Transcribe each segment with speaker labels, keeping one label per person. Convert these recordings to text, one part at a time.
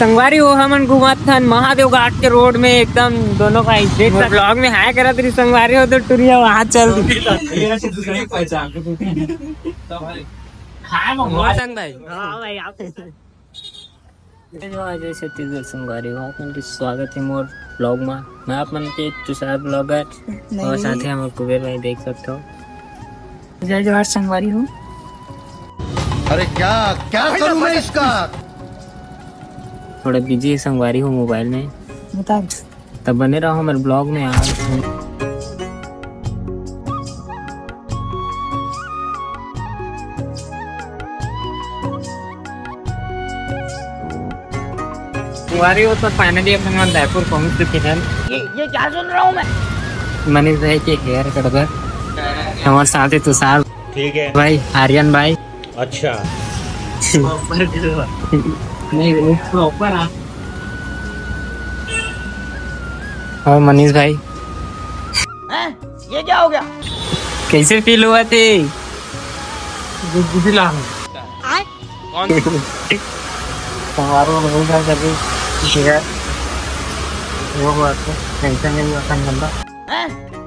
Speaker 1: संगवारी हो हमन घुमत हन महादेव घाट के रोड में एकदम दोनों का देख ब्लॉग में हाय करत रही संगवारी हो तो टुरिया वहाँ चल जय छत्तीसगढ़ संगवारी हो आपन के स्वागत है मोर ब्लॉग में। मैं आपन के तुषार ब्लॉगर और साथ ही हम कुबेर भाई देख सकते हो।
Speaker 2: जय जवाहर संगवारी हो।
Speaker 3: अरे क्या क्या करूं मैं इसका?
Speaker 1: थोड़ा बिजी संगवारी हो मोबाइल में,
Speaker 2: बता
Speaker 1: तब बने रहो हमारे ब्लॉग में यार। संगवारी हो तो फाइनली अपन रायपुर पहुंच चुके हैं।
Speaker 2: ये क्या सुन रहा हूँ मैं?
Speaker 1: मनीष भाई के हेयर कटवर हमारे साथ है तुषार,
Speaker 3: ठीक है
Speaker 1: भाई आर्यन भाई।
Speaker 3: अच्छा
Speaker 1: नहीं प्रॉपर आ और मनीष भाई
Speaker 2: हैं? ये क्या हो गया?
Speaker 1: कैसे फील हुआ थे?
Speaker 2: हैं?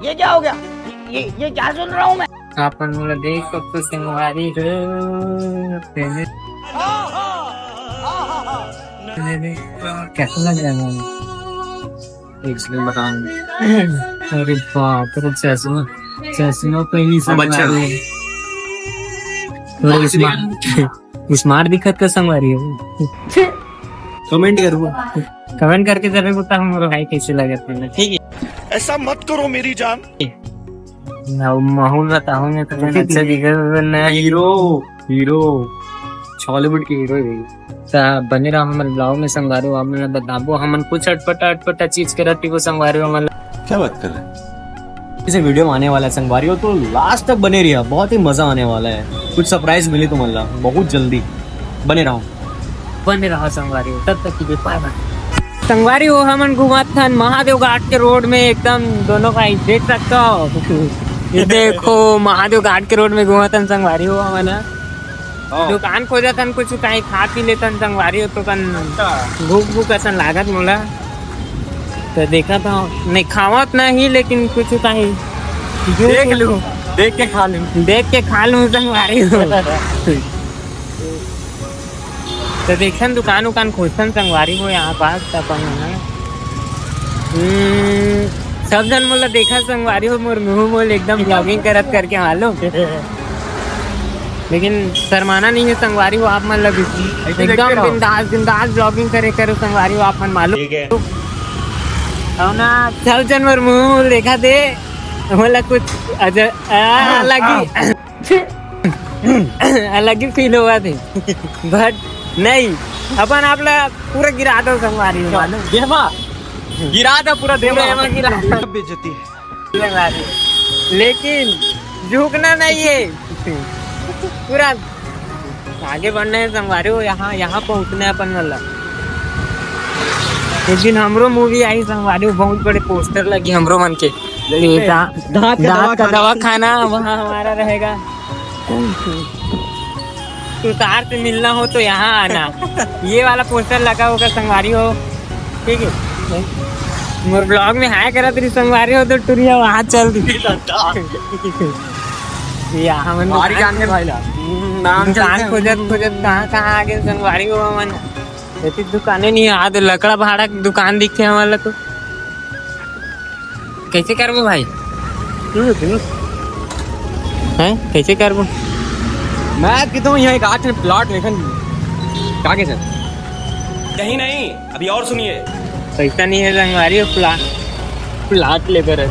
Speaker 2: ये क्या हो गया? ये क्या सुन रहा हूँ मैं?
Speaker 1: आपन बोला देख कब तो संगवारी कैसा लग रहा है? एक सेकंड बताऊंगा। अरे बाप रे चश्मा पहनी सब बच्चा थोड़ा स्मार्ट दिखत का संगवारी हो। कमेंट करके जरूर बता हमारा भाई कैसे लगे थे। ठीक है
Speaker 3: ऐसा मत करो मेरी जान।
Speaker 1: माहौल बताओ मैं तो अच्छा दिखा हीरो हॉलीवुड के हीरो बने रहा हमारे ब्लॉग में संगवारी हो। हमने बताबो हमन कुछ अटपटा चीज करती वो संगवारी हो। हमन
Speaker 4: क्या बात कर रहे हैं? इसे वीडियो में आने वाला है संगवारी हो तो लास्ट तक बने रहिए, बहुत ही मजा आने वाला है। कुछ सरप्राइज मिली तो मल्ला बहुत जल्दी बने रहो
Speaker 1: संगवारी हो। तब तक की बाय बाय। संगवारी हो हमन घुमत हन महादेव घाट के रोड में एकदम दोनों का देख सकते हो। ये देखो महादेव घाट के रोड में घुमत हन संगवारी हो। हमन दुकान खोजत हन कुछ कहीं खा पी लेतन संगवारी हो तो कन भूख असन लागत मोला तो देखा था नहीं खावत नहीं लेकिन कुछ कहीं देख के खा लूं संगवारी हो। तो देखन दुकान खोजतन संगवारी हो यहाँ पास अपन सब जन मोला देखा संगवारी हो मोर मुंह मोल एकदम ब्लॉगिंग करत करके मालूम, लेकिन शर्माना नहीं है संगवारी हो। आप मतलब एकदम बिंदास ब्लॉगिंग करो संगवारी हो आप मन मालूम ना। सब जन मोर मुंह देखा दे मोला कुछ अलग ही फील हुआ थे बट नहीं अपन आप पूरा गिरा दो संगवारी हो मालूम। गिरा था पूरा गिरा बेइज्जती है लेकिन झुकना नहीं है, पूरा आगे बढ़ना है संगवारी हो। यहाँ पहुँचना है अपन मतलब। एक दिन हमरो मूवी आई संगवारी हो, बहुत बड़े पोस्टर लगी हमरो मन के दांत का दवा खाना वहाँ हमारा रहेगा। तुषार से मिलना हो तो यहाँ आना, ये वाला पोस्टर लगा होगा संगवारी हो। ठीक है मोर ब्लॉग में हाय करत रही संगवारी हो तो टुरिया वहाँ चल दी खोजत कहाँ आगे संगवारी हो। मन ऐसी दुकानें नहीं याद, लकड़ा भाड़ा की दुकान दिखे हमारा तो कैसे करबो भाई? हैं कैसे करबो?
Speaker 4: मैं कहता हूँ यहाँ एक 8 प्लॉट लेखन क्या कहते
Speaker 3: कहीं नहीं, अभी और सुनिए।
Speaker 1: पैसा नहीं है संगवारी हो, प्लाट लेकर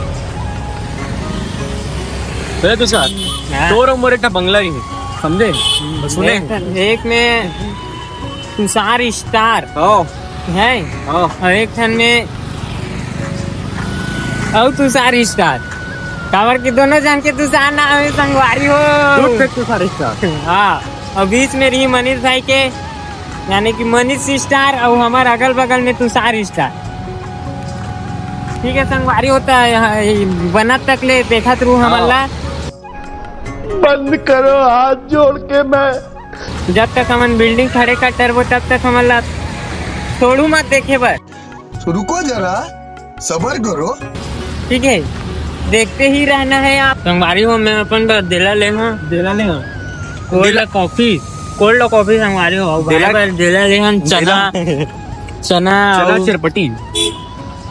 Speaker 4: तो सर तो मोर एक बंगला ही समझे सुने
Speaker 1: एक में तुषार स्टार है और एक ठन में और तुषार स्टार कावर के दोनों जन के तुषार नाम है संगवारी हो।
Speaker 4: तुषार स्टार
Speaker 1: हाँ और बीच में रही मनीष भाई के यानी कि मनीष स्टार और हमारे अगल बगल में तुषार स्टार। ठीक है संगवारी होता है बना तक ले देखा रू हमला
Speaker 3: बंद करो हाथ जोड़ के। मैं
Speaker 1: जब तक हम बिल्डिंग खड़े कर टर्बो तब तक हमारा छोड़ू मत, देखे बस।
Speaker 3: रुको जरा, सबर करो।
Speaker 1: ठीक है, देखते ही रहना है आप। संगवारी हो मैं अपन दिला लेना कोल्ड कॉफी संगवारी हो दिला ले हम चना
Speaker 4: चिरपटी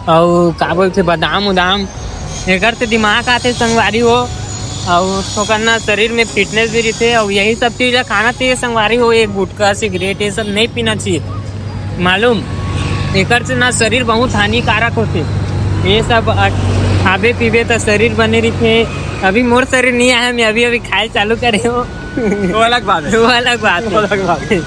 Speaker 1: और का बोलते बादाम उदाम एकर से दिमाग आते संगवारी हो और तो करना शरीर में फिटनेस भी रहते और यही सब चीज खाना चाहिए संगवारी हो। एक गुटखा सिगरेट ये सब नहीं पीना चाहिए, मालूम। एकर से ना शरीर बहुत हानिकारक होते, ये सब खाबे पीबे तो शरीर बने रहते। अभी मोर शरीर नहीं आया, मैं अभी खाए चालू करे हो,
Speaker 4: वो अलग बात है,
Speaker 1: वो अलग बात है।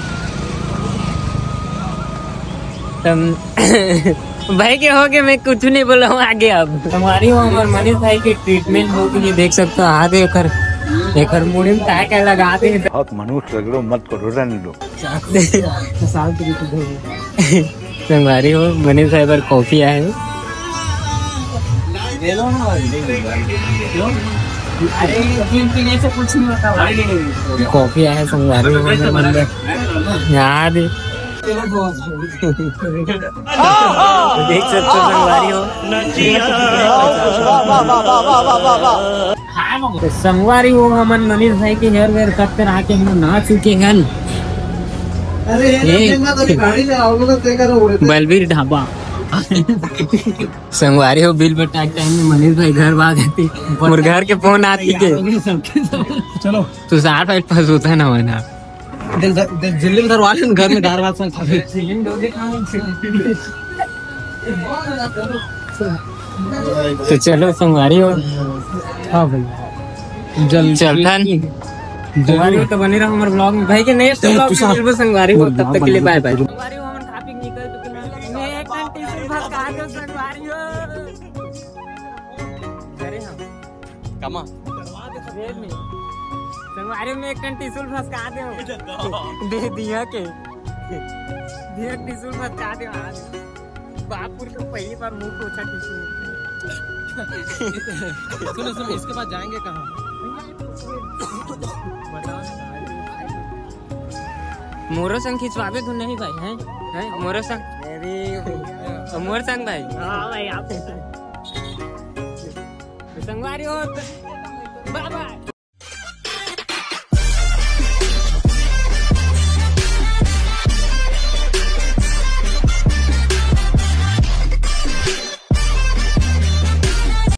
Speaker 1: भाई के हो गए, मैं कुछ नहीं बोला हूँ आगे। अब हमारी हो हमारे मनीष भाई की ट्रीटमेंट हो गई, देख सकते हो। आगे एकर मुड़ी में क्या लगा दे,
Speaker 3: बहुत मनुष्य लग रहे हो, मत करो, रहने दो।
Speaker 1: संगवारी हो मनीष भाई पर कॉफी आए कॉफी आया संगवारी हो यार। देख सकते हो संगवारी हो, संगवारी हो हमन मनीष भाई के हेयर वेयर कट कर आके हम ना चुके हैं। बलबीर ढाबा संगवारी हो बिल बटा टाइम में मनीष भाई घर आ जाती और घर के फोन आती के चलो तू 60 फाइट पास होता है ना वरना
Speaker 4: दिल्ली घर वाले घर में दार बात
Speaker 1: तो चलो संगवारी हो। हाँ भाई संगवारी हो तो बने रहो हमारे ब्लॉग में भाई के नेक्स्ट ब्लॉग में मिलबो संगवारी हो। तब तक के लिए बाय बाय। संगवारी हो हम काफी निकल चुके हैं, मैं एक घंटे से बस कहा दो संगवारी हो। अरे हम
Speaker 4: कमा
Speaker 1: रेड में संगवारी में एक घंटे सुल फंस का दे दे दिया के दिया टिशू फंस का दे आज बापुर को पहली बार मुंह पोछा टिशू।
Speaker 4: सुनो इसके बाद जाएंगे कहाँ?
Speaker 1: मोरो संग खिंचवावे तो नहीं भाई हैं मोरो संग मोर संग भाई। हाँ भाई आप संगवारी हो